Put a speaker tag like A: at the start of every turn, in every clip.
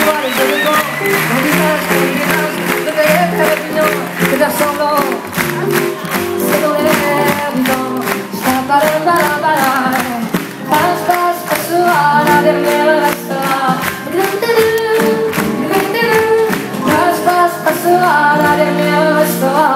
A: vois les éléments, mon visage, de faire opinion, de faire semblant. C'est dans les airs du temps, chabalabala. Passe, passe, passera, la dernière restera. Passe, passe, passera, la dernière restera.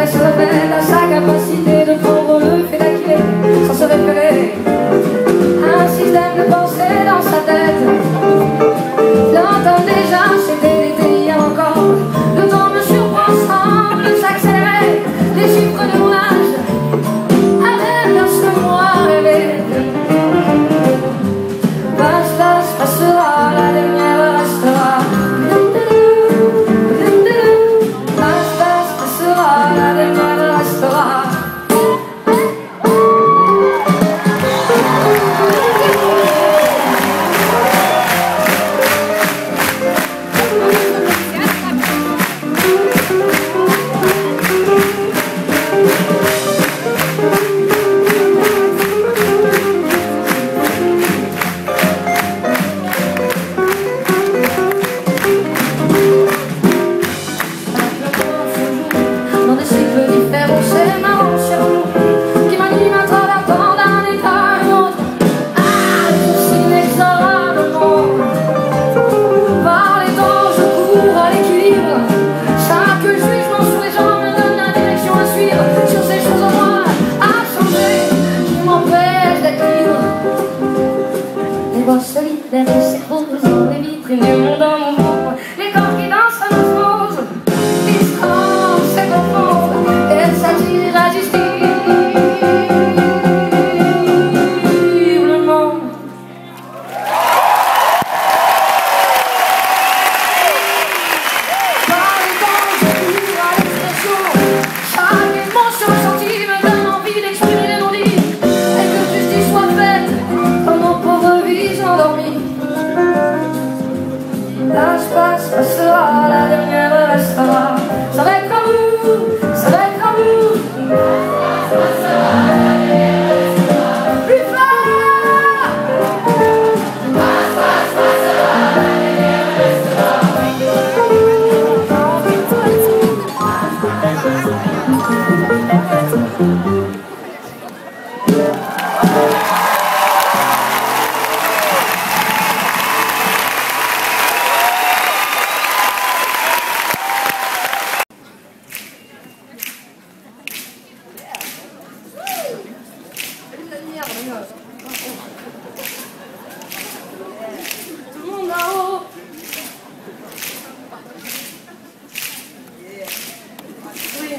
A: Se révèle à sa capacité de prendre le fait d'acquérir sans se référer à un système de pensée dans sa tête. L'entendre déjà, c'était l'été hier encore. Le temps me surprend, semble s'accélérer. Les chiffres de mon âge avaient bien ce moi rêvé. Passe, passe, passera, la dernière restera. Passe, passe, passera, la dernière restera. Dans des cycles différents, c'est marrant, c'est relou, qui m'anime à travers tant d'un état à un autre. Ah, c'est inexorablement. Par les temps, je cours à l'équilibre. Chaque jugement sous les jambes me donne la direction à suivre. Sur ces choses en moi à changer, qui m'empêchent d'être libre. Les voix solidaires de ces roses dans les vitrines du monde dans mon monde. Les corps qui dansent à l'osmose. Distance et profonde, elle s'attire irrésistiblement. Par les temps, je cours à l'expression. Chaque émotion ressentie me donne envie d'exprimer les non-dits. Et que justice soit faite comme aux pauvres vies endormies. Passe, passe, passera, la dernière restera. Ça va être comme vous, ça va être comme vous. Passe, passera, la dernière restera. Plus fort. Passe, passera, la dernière restera. Tout le monde là-haut. Oui.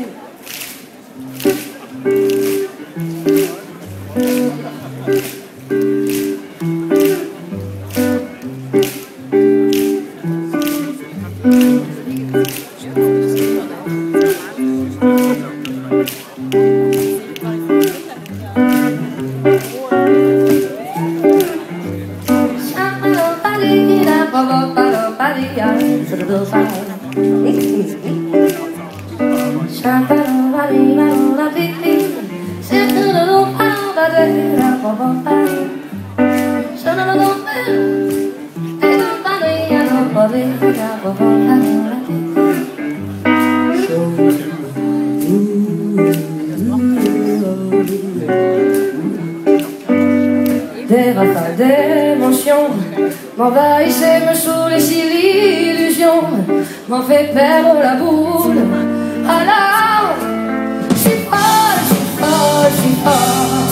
A: Des rafales d'émotions m'envahissent et me saoulent si l'illusion m'en fait perdre la boule. Alors, je suis folle, je suis folle, je suis folle.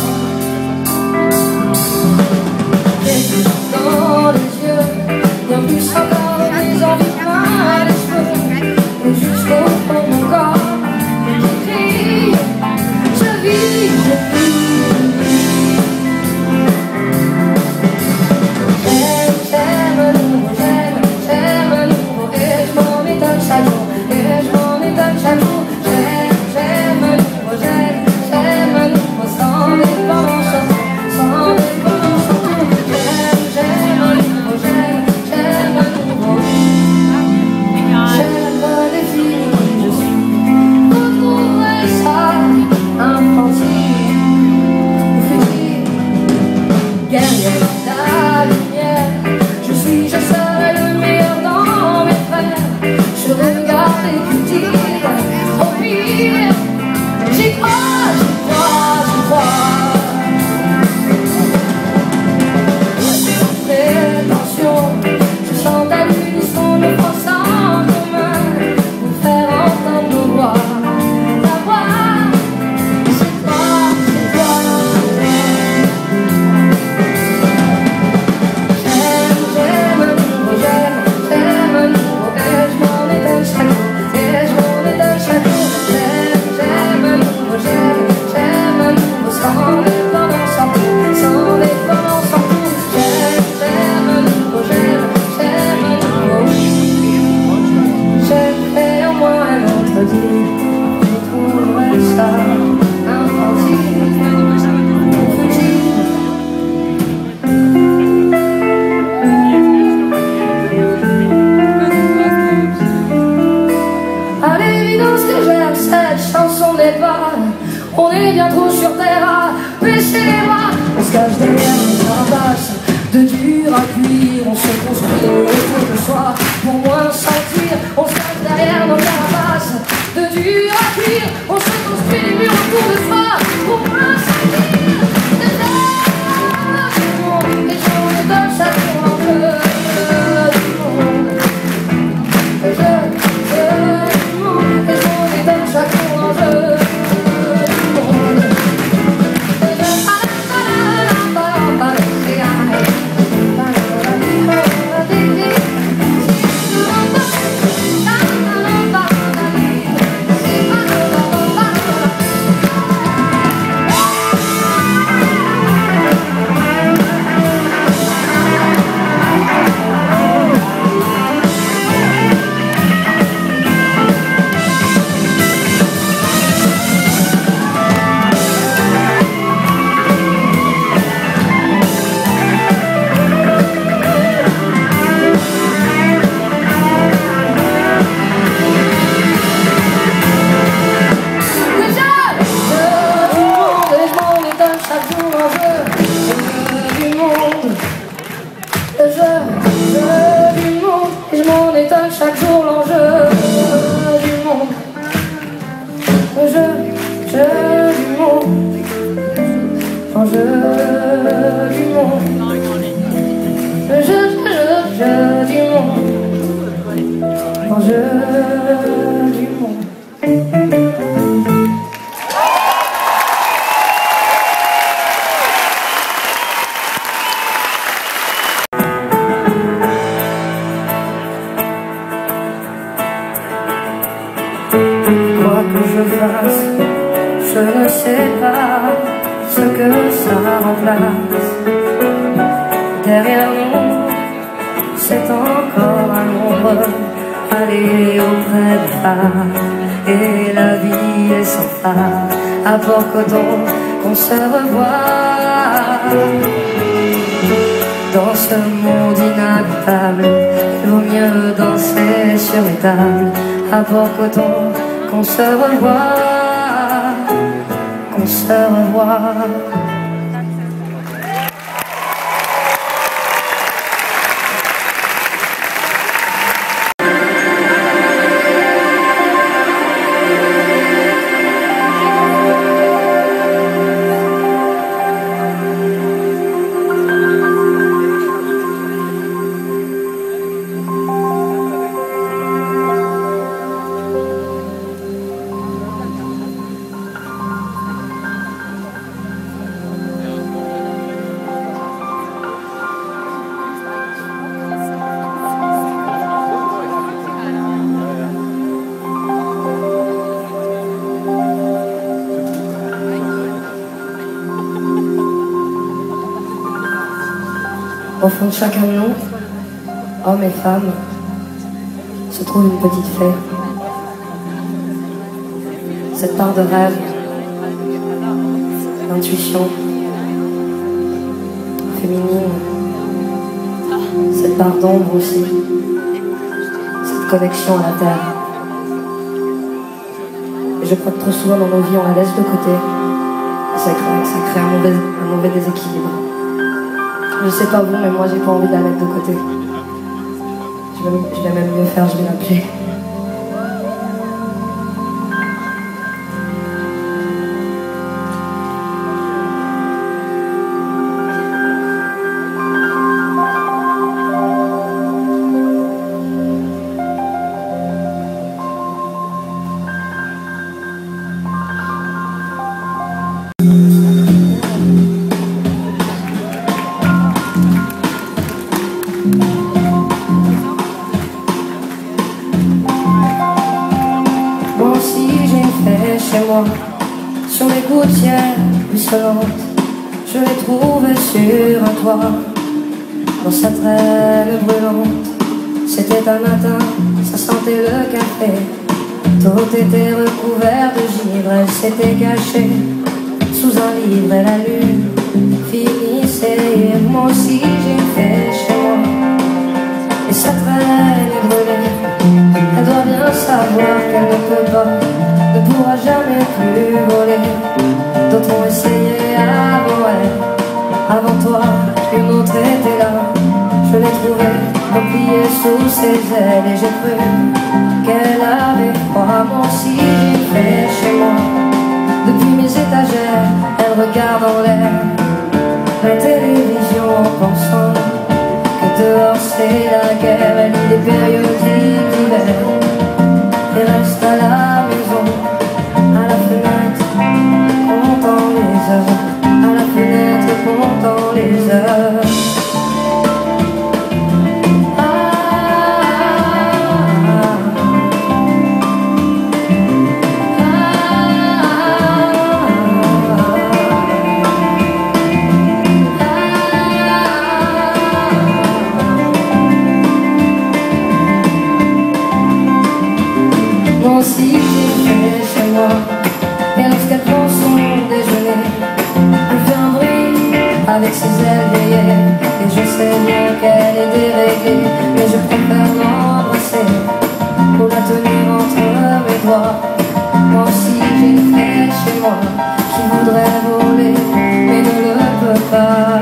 A: Des yeux dans les yeux, bien plus encore les envies plein les cheveux, et jusqu'au fond de mon corps, qui crie, je vis, je vis. J'aime, j'aime, j'aime, j'aime, derrière nos carabasses de dur à cuire, on se construit autour de soi pour moins sentir. On se cache derrière nos carabasses de dur à cuire, on se construit les murs autour de soi pour moins sentir. Les journées de chaque jour du monde. Les journées de chaque jour du monde. Chaque jour l'enjeu du monde. Le jeu du monde. L'enjeu du monde. Le jeu du monde. L'enjeu du monde. Quoi que je fasse, je ne sais pas ce que ça remplace. Derrière nous, c'est encore à l'ombre, aller auprès des phares. Et la vie est sans phare, à Port-Coton qu'on se revoit. Dans ce monde inhabitable, il vaut mieux danser sur les tables. À Port-Coton qu'on se revoit, qu'on se revoit. Au fond de chacun de nous, hommes et femmes, se trouve une petite fée. Cette part de rêve, d'intuition féminine, cette part d'ombre aussi, cette connexion à la terre. Et je crois que trop souvent dans nos vies, on la laisse de côté. Et ça crée un mauvais déséquilibre. Je sais pas vous, mais moi j'ai pas envie de la mettre de côté. Je vais même mieux faire, je vais l'appeler. Chez moi, sur les gouttières ruisselantes, je l'ai trouvé sur un toit, dans sa traîne brûlante. C'était un matin, ça sentait le café, tout était recouvert de givre. Elle s'était cachée sous un livre et la lune finissait. Moi aussi j'ai fait chez moi, et sa traîne est brûlée. Elle doit bien savoir qu'elle ne peut pas, ne pourra jamais plus voler. D'autres ont essayé avant elle, Avant toi, une autre était là. Je l'ai trouvée, repliée sous ses ailes, et j'ai cru qu'elle avait froid. Moi aussi j'ai fait chez moi. Depuis mes étagères, elle regarde en l'air la télévision en pensant que dehors c'est la guerre. Elle lit des périodiques d'hiver et reste à la maison, à la fenêtre, comptant les heures, à la fenêtre, comptant les heures. Moi aussi j'ai fait chez moi, et lorsqu'elle prend son déjeuner, elle fait un bruit avec ses ailes veillées, et je sais bien qu'elle est déréglée, mais je préfère l'embrasser pour la tenir entre mes doigts. Moi aussi j'ai fait chez moi, qui voudrait voler mais ne le peut pas.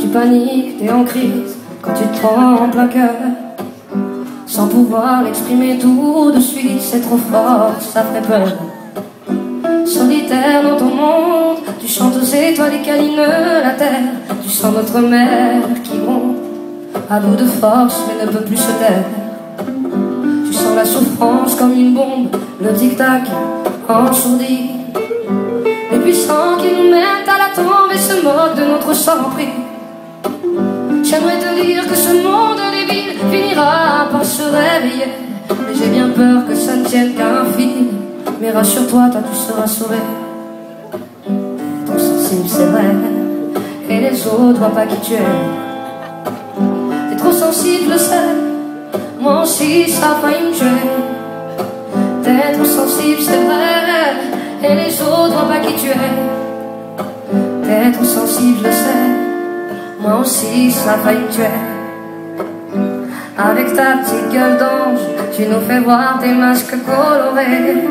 A: Tu paniques, t'es en crise quand tu te prends en plein cœur, sans pouvoir l'exprimer tout de suite, c'est trop fort, ça fait peur. Solitaire dans ton monde, tu chantes aux étoiles et câlines la terre. Tu sens notre mer qui gronde, à bout de force mais ne peut plus se taire. Tu sens la souffrance comme une bombe, le tic-tac ensourdi. Les puissants qui nous mettent à la tombe et se moquent de notre sang-pris. J'aimerais te dire que ce monde débile finira par se réveiller, mais j'ai bien peur que ça ne tienne qu'à un fil. Mais rassure-toi, toi tu seras sauvé. Ton sensible c'est vrai, et les autres voient pas qui tu es. T'es trop sensible, je sais, moi aussi ça a failli me tuer. T'es trop sensible, c'est vrai, et les autres voient pas qui tu es. T'es trop sensible, je sais, moi aussi ça a failli me tuer. Avec ta petite gueule d'ange, tu nous fais voir tes masques colorés.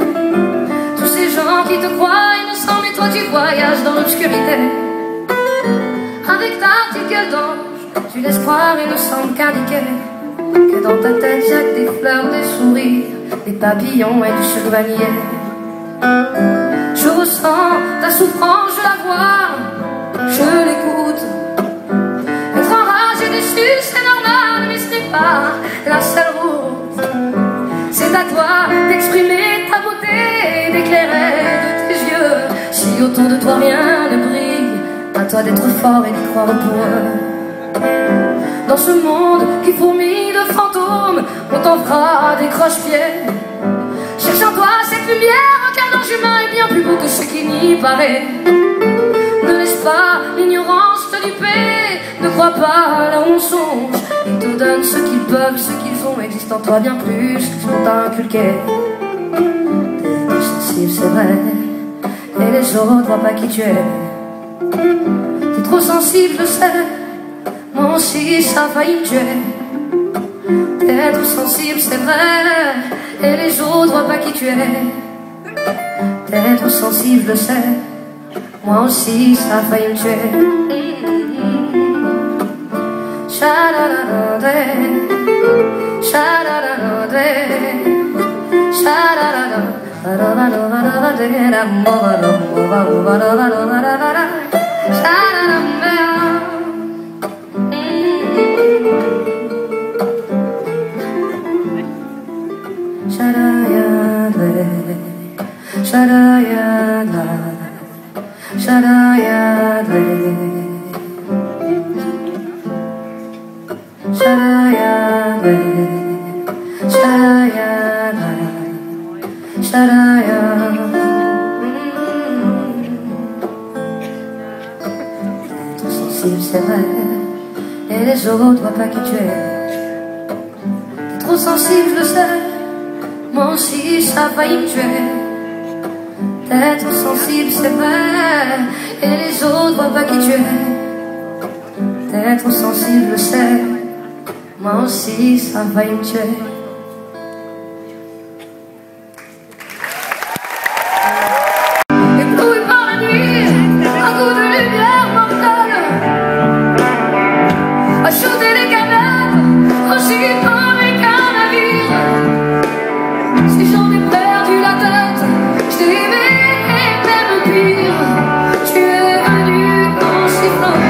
A: Tous ces gens qui te croient innocents, mais toi tu voyages dans l'obscurité. Avec ta petite gueule d'ange, tu laisses croire innocente qu'indiquer que dans ta tête y'a que des fleurs, des sourires, des papillons et du chevalier. Je ressens ta souffrance, je la vois, je l'écoute. Être enragé, déçu, c'est normal, mais ce n'est pas la seule route. C'est à toi d'exprimer ta beauté, d'éclairer de tes yeux. Si autour de toi rien ne brille, à toi d'être fort et d'y croire pour eux. Dans ce monde qui fourmille de fantômes, on t'en fera des croche-pieds. Cherche en toi cette lumière, un quart d'ange humain est bien plus beau que ce qui n'y paraît. Ne laisse pas l'ignorance te duper, ne crois pas là où on songe. Ils te donnent ce qu'ils peuvent, ce qu'ils ont, existe en toi bien plus que ce qu'on t'a inculqué. T'es sensible, c'est vrai, et les autres voient pas qui tu es. T'es trop sensible, je sais, moi aussi ça a failli me tuer. T'es trop sensible, c'est vrai, et les autres voient pas qui tu es. T'es trop sensible, je sais, moi aussi ça a failli me tuer. Trop sensible, c'est vrai, et les autres voient pas qui tu es. T'es trop sensible, je le sais, moi aussi ça a failli me tuer. T'es trop sensible, c'est vrai, et les autres voient pas qui tu es. T'es trop sensible, je sais, moi aussi ça a failli me tuer. Ébloui par la nuit, un coup de lumière mortelle, à shooter les canettes, franchir avec un navire. Si j'en ai perdu la tête, je t'ai aimé et même pire. Tu es venu en sifflant.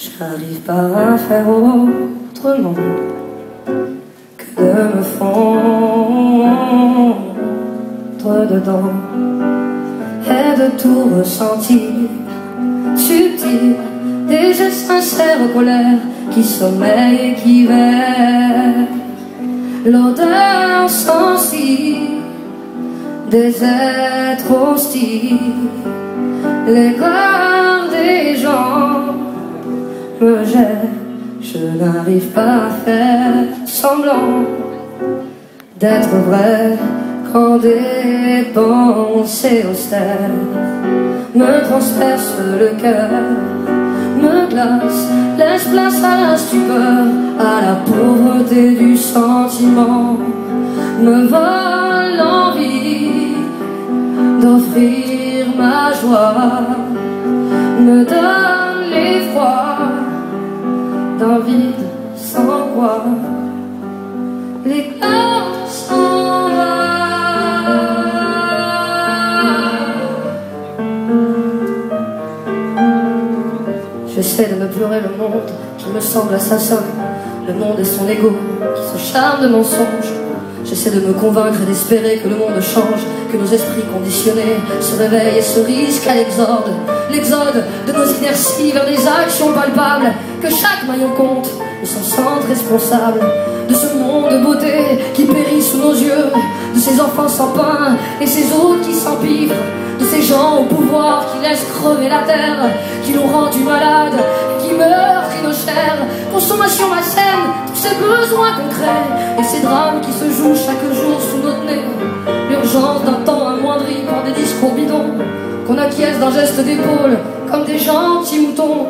A: J'arrive pas à faire autrement que de me fondre dedans et de tout ressentir, subtil, des gestes sincères, colère qui sommeille et qui veille, l'odeur sensible des êtres hostiles, l'aigreur des gens me gêne. Je n'arrive pas à faire semblant d'être vrai quand des pensées austères me transpercent le cœur, me glacent, laissent place à la stupeur, à la pauvreté du sentiment, me volent l'envie d'offrir ma joie, me donne l'effroi d'un vide sans quoi l'éclat s'en va. J'essaie de me pleurer le monde qui me semble assassin, le monde et son ego qui se charme de mensonges. J'essaie de me convaincre et d'espérer que le monde change, que nos esprits conditionnés se réveillent et se risquent à l'exode, l'exode de nos inerties vers des actions palpables, que chaque maillon compte et s'en sente responsable de ce monde de beauté qui périt sous nos yeux, de ces enfants sans pain et ces autres qui s'empiffrent, de ces gens au pouvoir qui laissent crever la terre, qui l'ont rendu malade et qui meurtrissent nos chairs. Consommation malsaine, tous ces besoins concrets et ces drames qui se jouent chaque jour sous notre nez. L'urgence d'un temps amoindri par des discours bidons qu'on acquiesce d'un geste d'épaule comme des gentils moutons.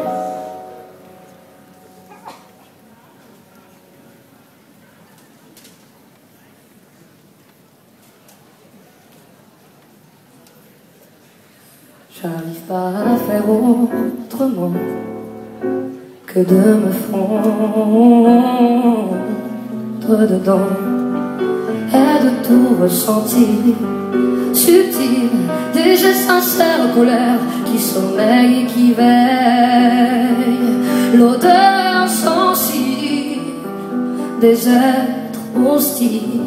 A: J'arrive pas à faire autrement que de me fondre dedans et de tout ressentir, subtil, des gestes sincères, colère qui sommeille et qui veille, l'odeur sensible des êtres hostiles,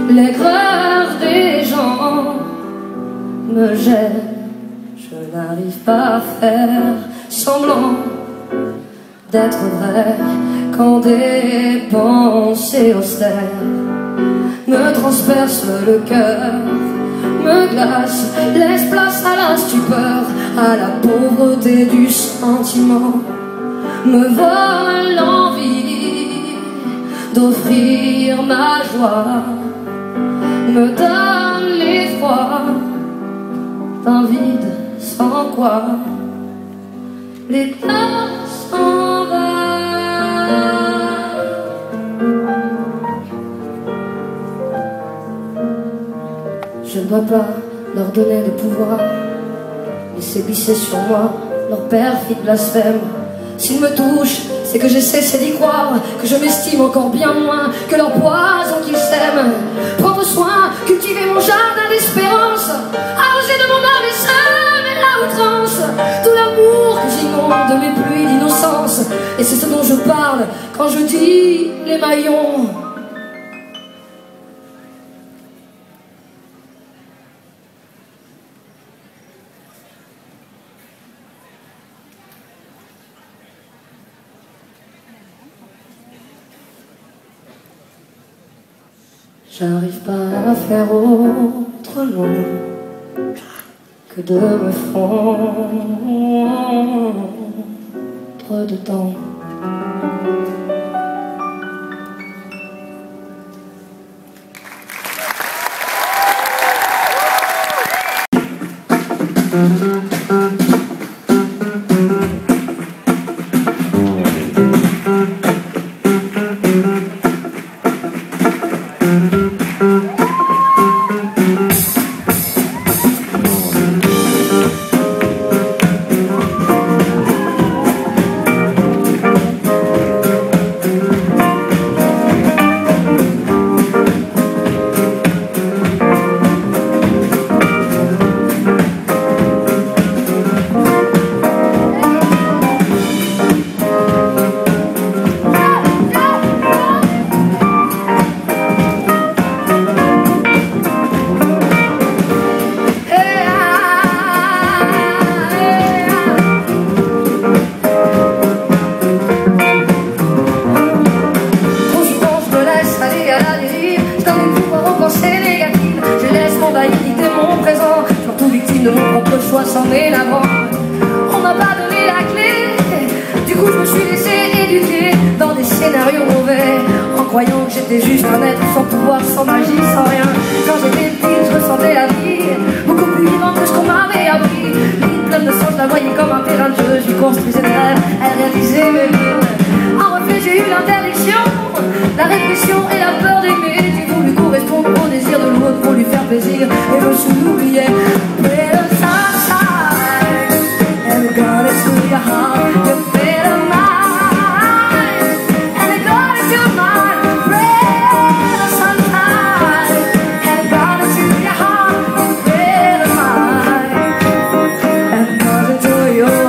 A: l'aigreur des gens me gêne. Je n'arrive pas à faire semblant d'être vrai quand des pensées austères me transpercent le cœur, me glacent, laissent place à la stupeur, à la pauvreté du sentiment, me volent l'envie d'offrir ma joie, me donnent l'effroi d'un vide sans quoi l'éclat s'en va. Je ne dois pas leur donner le pouvoir, laisser glisser sur moi leur perfide blasphème. S'ils me touchent, c'est que j'ai cessé d'y croire, que je m'estime encore bien moins que leur poison qu'ils sèment. Prendre soin, cultiver mon jardin d'espérance, arroser de mon âme et semer la outrance, tout l'amour que j'inonde de mes pluies d'innocence. Et c'est ce dont je parle quand je dis les maillons. J'arrive pas à faire autrement que de me fondre dedans. s'en est l'avant. On m'a pas donné la clé, du coup je me suis laissé éduquer dans des scénarios mauvais, en croyant que j'étais juste un être sans pouvoir, sans magie, sans rien. Quand j'étais petite, je ressentais la vie beaucoup plus vivante que ce qu'on m'avait appris. Vite pleine de sens, je la voyais comme un terrain de jeu. Je lui construisais des rêves, elle réalisait mes vœux. En reflet, j'ai eu l'interdiction, la répression et la peur d'aimer. J'ai voulu correspondre au désir de l'autre pour lui faire plaisir, et je me suis oublié. Better sunshine, and it got it to your heart. You better mine, and it got it to mine. Better sunshine, and it got it to your heart. You better mine, and it got it to your.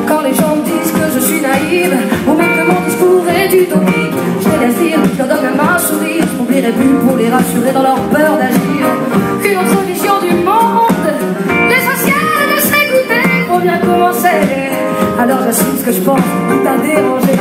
A: Quand les gens me disent que je suis naïve, ou même que mon discours est utopique, je les laisse dire, je leur donne même un sourire. Je m'oublierai plus pour les rassurer dans leur peur d'agir. Une autre vision du monde, l'essentiel de s'écouter pour bien commencer. Alors j'assume ce que je pense, tout a dérangé.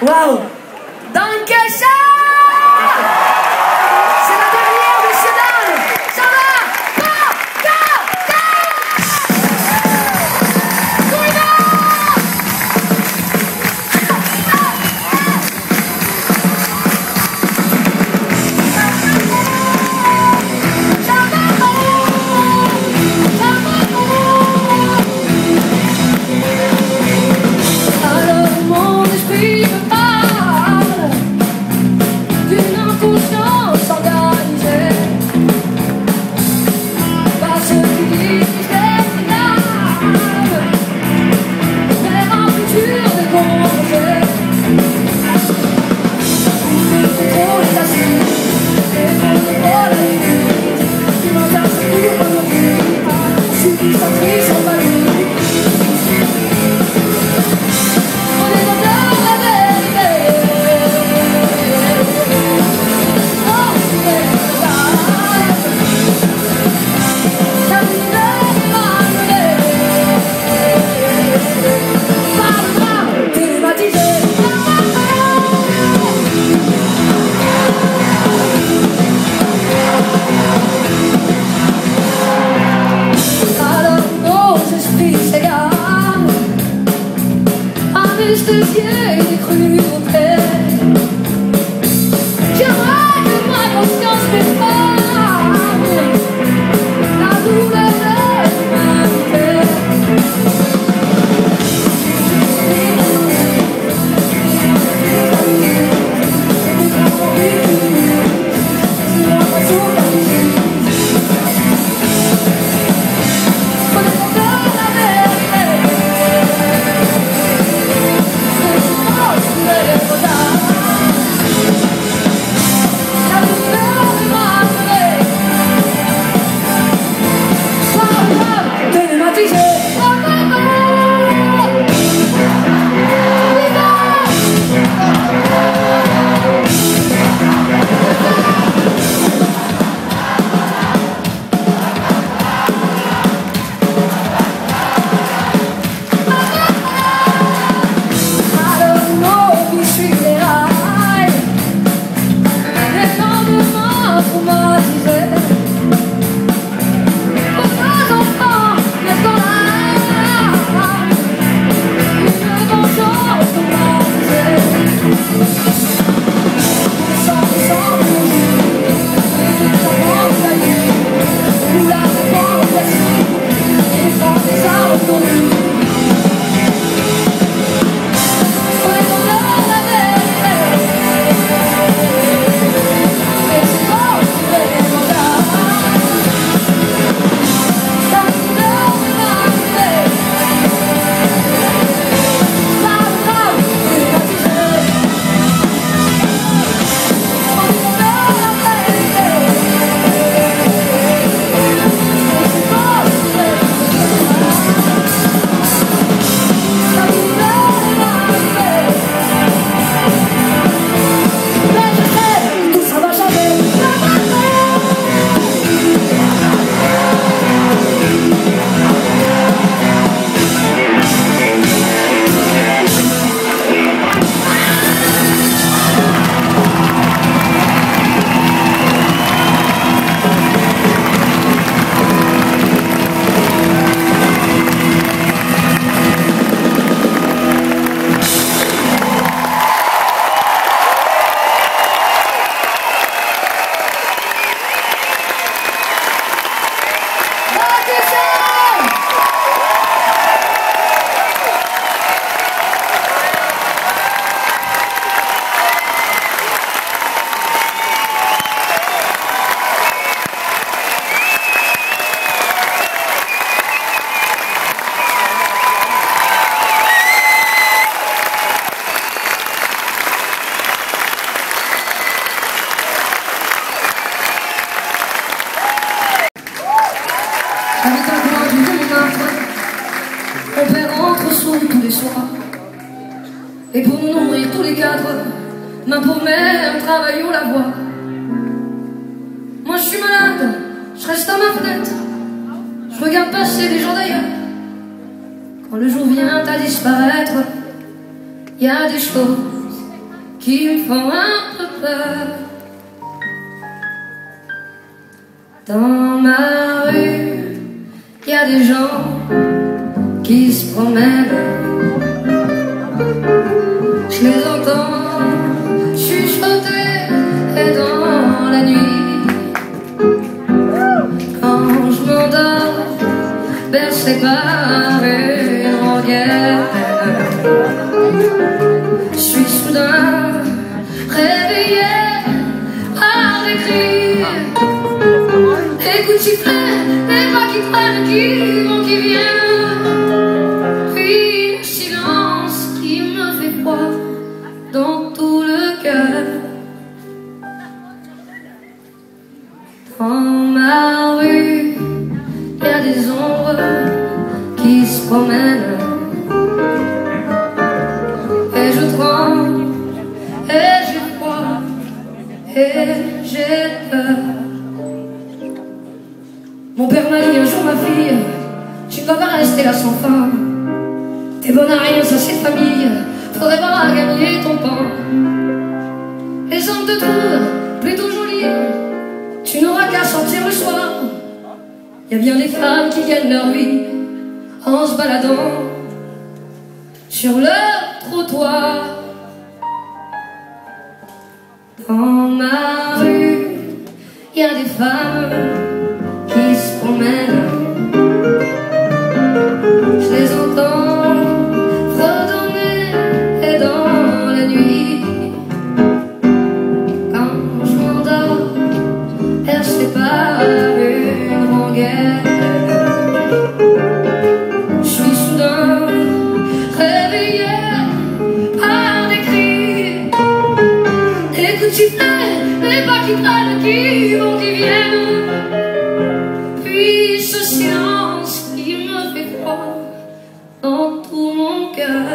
A: Waouh! Danke schön! C'est la dernière de Sedan! Ça va? Alors mon esprit me parle d'une inconscience organisée par ceux qui disent l'âme vers un futur décomposé. Trop les assises, les mots de vol et les nuits qui m'entassent pour me dire, suffit sa triste en famille. Anesthésié des cruautés, j'aimerais que ma conscience m'efface la douleur de l'humanité. But soir. Et pour nous nourrir tous les quatre, main pour main, un travail au lavoir. Moi je suis malade, je reste à ma fenêtre, je regarde passer les gens d'ailleurs. Quand le jour vient à disparaître, il y a des choses qui me font un peu peur. Dans ma rue, il y a des gens qui se promènent. Je les entends chuchoter et dans la nuit, quand je m'endors, bercé par une rengaine, je suis soudain réveillé par des cris. Écoute siffler, les pas qui traînent, qui vont, qui viennent. Puis le silence qui me fait froid dans tout le cœur. Dans ma rue, il y a des ombres qui se promènent. Et je tremble, et j'ai froid, et j'ai peur. Mon père m'a dit un jour, ma fille, tu ne vas pas rester là sans fin. T'es bonne à rien, ça c'est famille, faudrait pas gagner ton pain. Les hommes te trouvent plutôt jolie, tu n'auras qu'à sortir le soir. Y a bien des femmes qui gagnent leur vie en se baladant sur le trottoir. Dans ma rue, y a des femmes qui se promènent. Je les entends fredonner et dans la nuit, quand je m'endors, bercé par une rengaine, je suis soudain réveillé par des cris. Écoute siffler, les pas qui traînent, qui vont, qui viennent. Puis ce silence qui me fait froid dans tout mon cœur.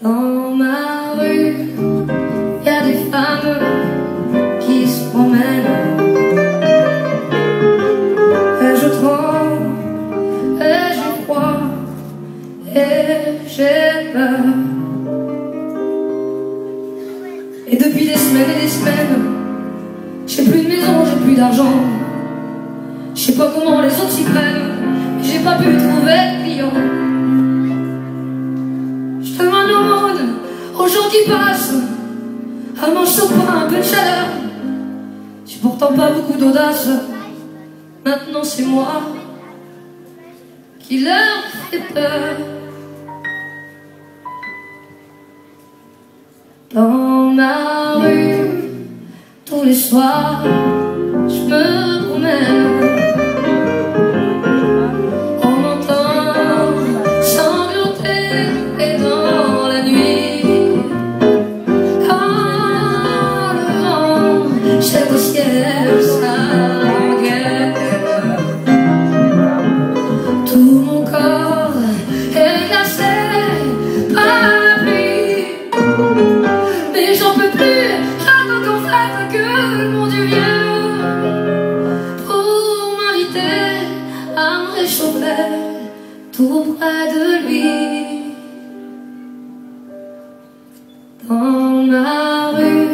A: Dans ma rue, il y a des femmes qui se promènent. Et je tremble, et j'ai froid, et j'ai peur. Et depuis des semaines et des semaines, j'ai plus de maison, j'ai plus d'argent. Je sais pas comment les autres s'y prennent, mais j'ai pas pu trouver de clients. Je demande l'aumône aux gens qui passent, un morceau de pain, un peu de chaleur. J'ai pourtant pas beaucoup d'audace, maintenant c'est moi qui leur fait peur. Dans ma rue, tous les soirs, je me promène. On m'entend sangloter et dans la nuit, quand le vent jette au ciel sa rengaine, tout mon corps est glacé par la pluie. Mais j'en peux plus, j'attends qu'en fait que le bon Dieu vienne pour m'inviter à me réchauffer tout près de lui. Dans ma rue,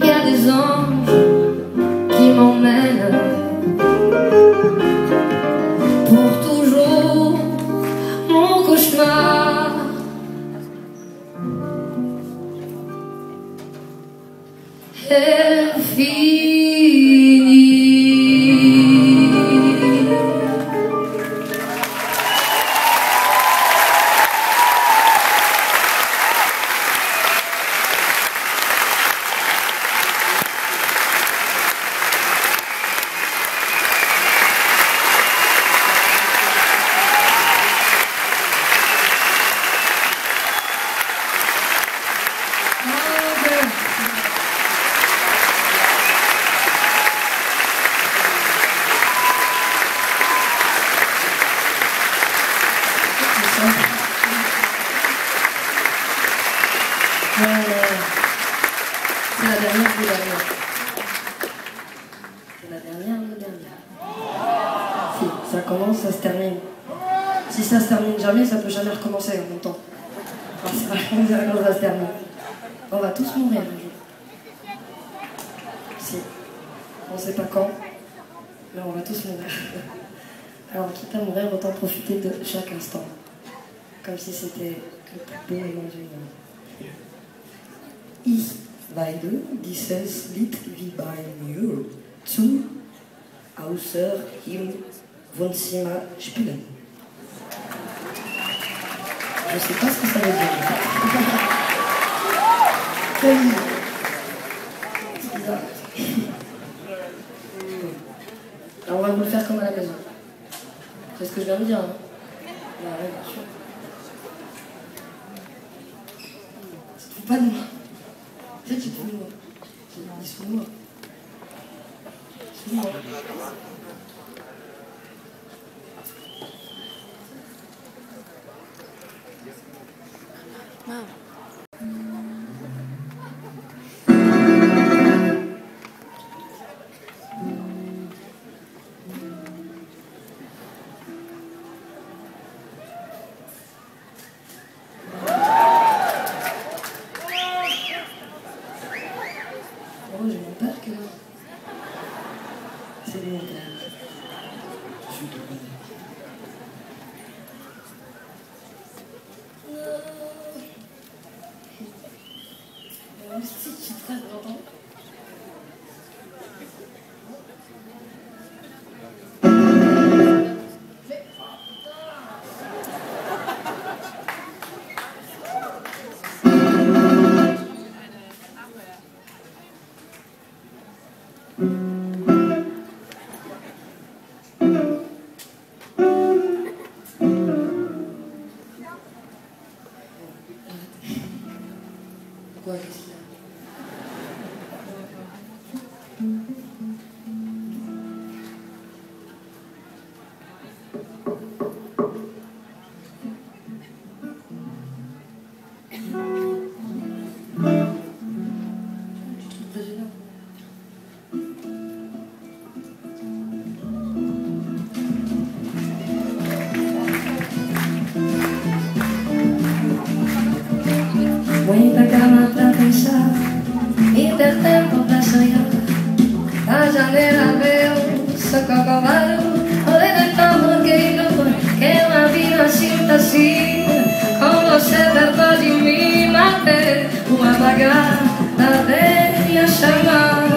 A: il y a des anges qui m'emmènent pour toujours. Mon cauchemar est fini. dernière nuit dernière. Si, ça commence, ça se termine. Si ça se termine jamais, ça peut jamais recommencer en même temps. Alors c'est vachement bien quand ça se termine. On va tous mourir un jour. Si. On sait pas quand, mais on va tous mourir. Alors quitte à mourir, autant profiter de chaque instant. Comme si c'était le plus beau moment du monde. Ich weide dieses Lied wie bei mir zu außer im Wohnzimmer spielen. Je sais pas ce que ça veut dire. C'est bizarre. Alors on va vous le faire comme à la maison. C'est ce que je viens de dire. Hein. Bah ouais, bien sûr. Tu te fous pas de moi. Tu sais, tu te fous de moi. Dis sous moi. Sous moi. Wow. Oh, j'ai mon père que là. C'est mon père. Je suis tout près. Si, je suis très content. Pourquoi qu'est-ce qu'il y a? Muita cama pra pensar e ter tempo pra sonhar. A janela veo, soco cavalo, olhei tentando que uma vida sinta assim. Com você perto de mim, matei uma bagada velha chamar.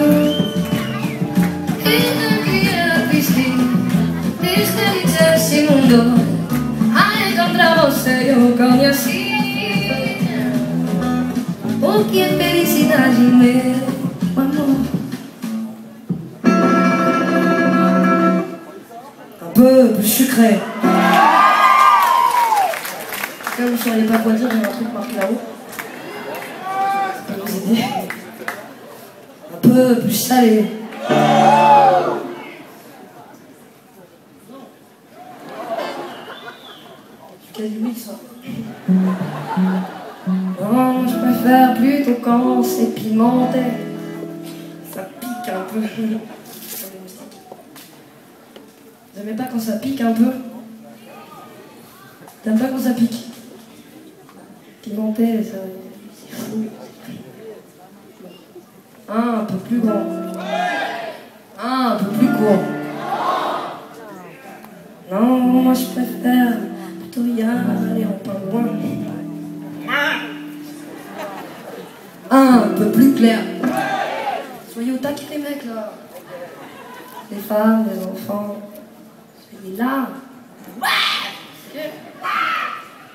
A: E não queria triste esse mundo. A encontrar você eu conheci. O que é felicidade, meu amor? Un peu plus sucré. Quand vous ne sauriez pas quoi dire, j'ai un truc marqué là-haut. Ça peut vous aider. Un peu plus salé. Quel oui ça. Non, je préfère plutôt quand c'est pimenté. Ça pique un peu. Vous aimez pas quand ça pique un peu? T'aimes pas quand ça pique? Pimenté, ça, c'est fou. Un peu plus grand. Un peu plus court. Non, moi je préfère plutôt y aller en pingouin. Un peu plus clair. Soyez au taquet les mecs là. Les femmes, les enfants. Soyez là.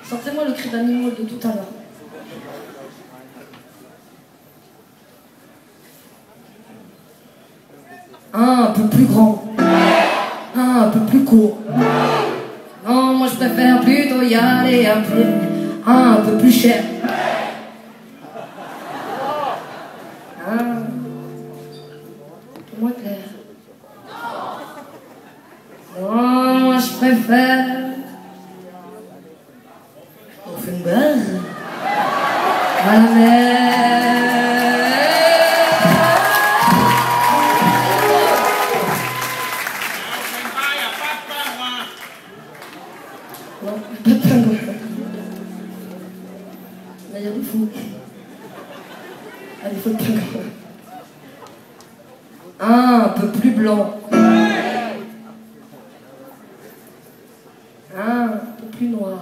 A: Sortez-moi le cri d'animal de tout à l'heure. Un peu plus grand. Un peu plus court. Non, moi je préfère plutôt y aller à pied. Un peu plus cher. Moins clair. Non, moi je préfère. On fait une base. À la mer. peu plus grand. Un peu plus blanc. Un peu plus noir.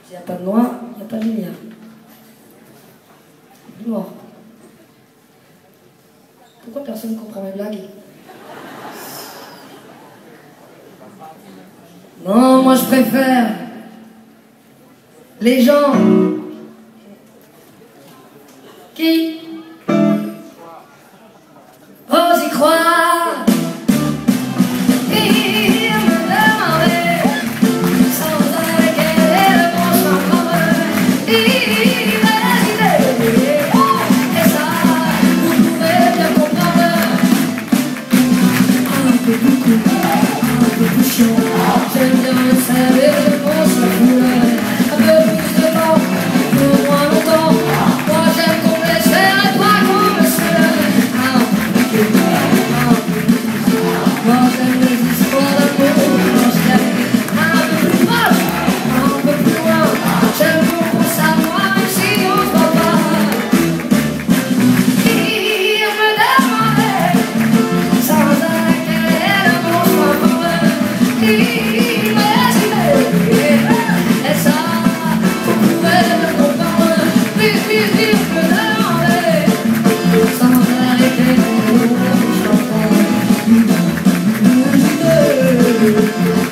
A: S'il n'y a pas de noir, il n'y a pas de lumière. Plus noir. Pourquoi personne ne comprend mes blagues? Non, moi je préfère les gens qui osent y croire et me demander sans arrêt quel est le bon chemin imaginer. Et ça, vous pouvez bien comprendre. Un peu beaucoup, un peu plus chiant. J'aime bien le sel et je pense la couleur. Un peu plus de temps, pour moins longtemps. Moi j'aime qu'on me laisse faire et pas qu'on me seule. Un peu plus, moi j'aime les histoires d'amour quand je t'aime. Un peu plus proche, un peu plus loin. J'aime qu'on pense à moi même si on se voit pas. Il me demandait sans arrêt quel est le bon chemin pour eux. Et ça, vous pouvez me comprendre. Vite, vite, vite, me demander sans arrêt quel est le bon chemin pour eux.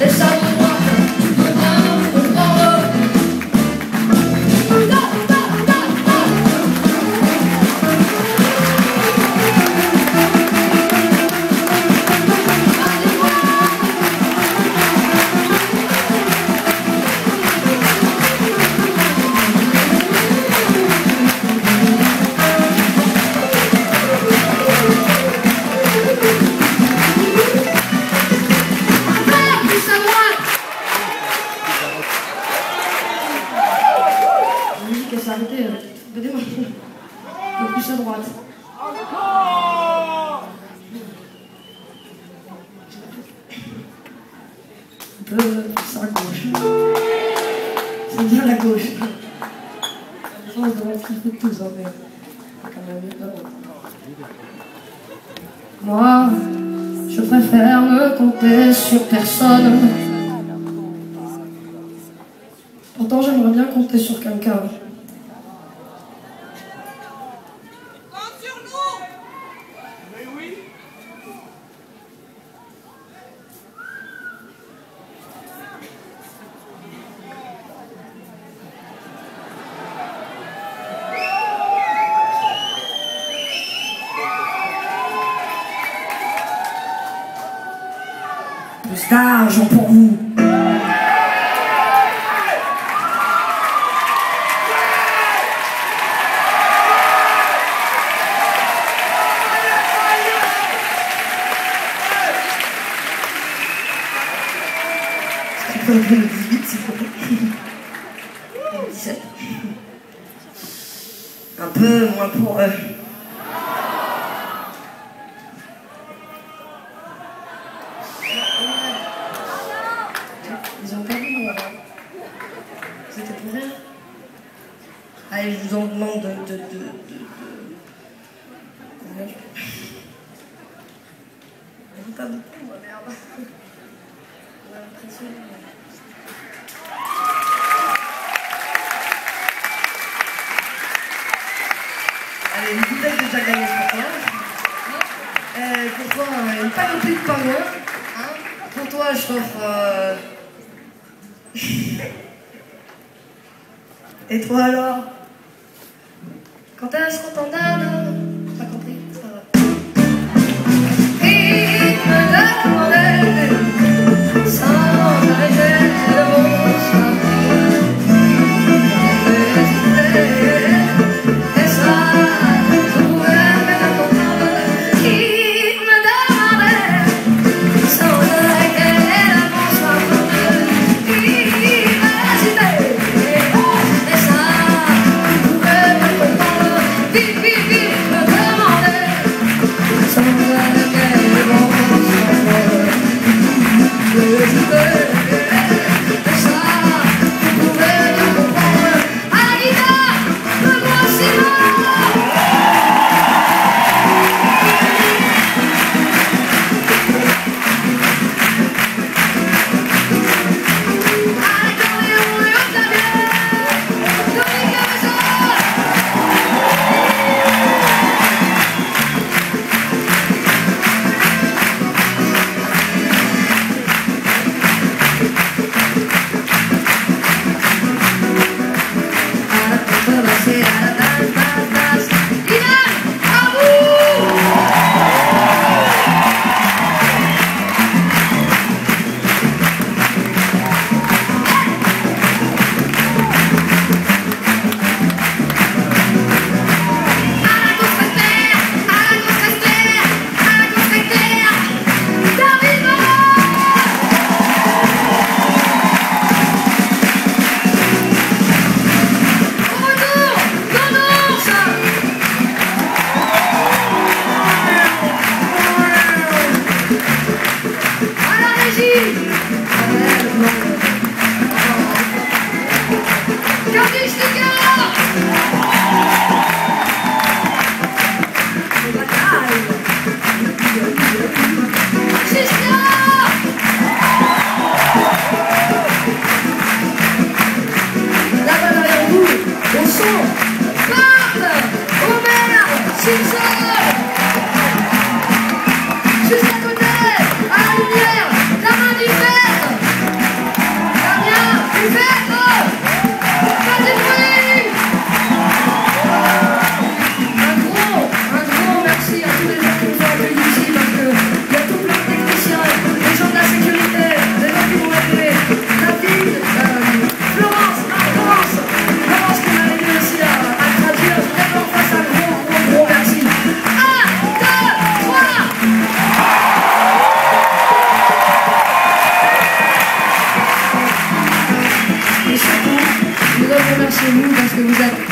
A: Et ça, vous voit, tu peux bien me comprendre. La musique elle s'est arrêtée. Donnez-moi un peu plus à droite. Un peu plus à gauche. C'est bien la gauche. On devrait être un peu tous, hein, mais quand même pas bon. Moi, je préfère ne compter sur personne. Pourtant, j'aimerais bien compter sur quelqu'un.
B: Compte sur nous! Mais oui!
A: Plus d'argent pour vous. Un peu le 18, s'il vous plaît. 17. Un peu moins pour eux. Ils ont pas vu moi. C'était pour rien. Allez, je vous en demande de... Combien je... Pas beaucoup, moi, merde. J'ai l'impression... Allez, une bouteille de Jack Daniels pour toi. Pour toi, une panoplie de pingouins. Hein. Pour toi, je t'offre... Et toi alors? Quand est-ce qu'on t'en donne? Pas compris, c'est pas grave. Il me demandait sans arrêter le bon chemin. Et ça, je pouvais même comprendre. Il me demandait sans arrêt quel est le bon chemin pour eux. Il m'hésitait. Et ça, je pouvais même comprendre. Vite, vite, vite. vous êtes